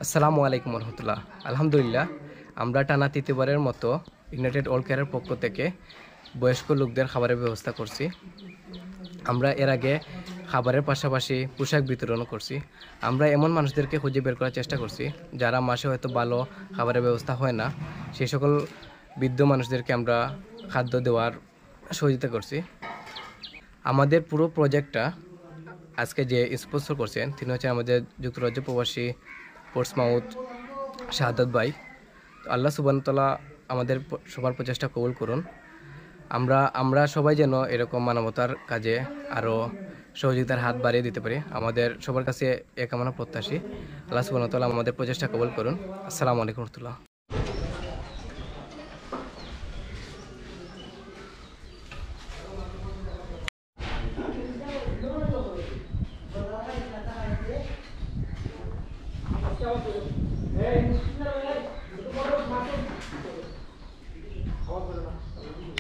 আসসালামু আলাইকুম রহমতুল্লাহ। আলহামদুলিল্লাহ, আমরা টানা তৃতীয়বারের মতো ইউনাইটেড অল কেয়ারের পক্ষ থেকে বয়স্ক লোকদের খাবারের ব্যবস্থা করছি। আমরা এর আগে খাবারের পাশাপাশি পোশাক বিতরণও করছি। আমরা এমন মানুষদেরকে খুঁজে বের করার চেষ্টা করছি যারা মাসে হয়তো ভালো খাবারের ব্যবস্থা হয় না, সেই সকল বৃদ্ধ মানুষদেরকে আমরা খাদ্য দেওয়ার সহযোগিতা করছি। আমাদের পুরো প্রজেক্টটা আজকে যে স্পন্সর করছেন তিনি হচ্ছেন আমাদের যুক্তরাজ্য প্রবাসী পোর্টসমাউথ শাহাদাত ভাই। তো আল্লাহ সুবহানাহু ওয়া তাআলা আমাদের সবার প্রচেষ্টা কবুল করুন। আমরা সবাই যেন এরকম মানবতার কাজে আরও সহযোগিতার হাত বাড়িয়ে দিতে পারি, আমাদের সবার কাছে এ কামনা প্রত্যাশী। আল্লাহ সুবহানাহু ওয়া তাআলা আমাদের প্রচেষ্টা কবুল করুন। আসসালামু আলাইকুম রহমতুল্লাহ।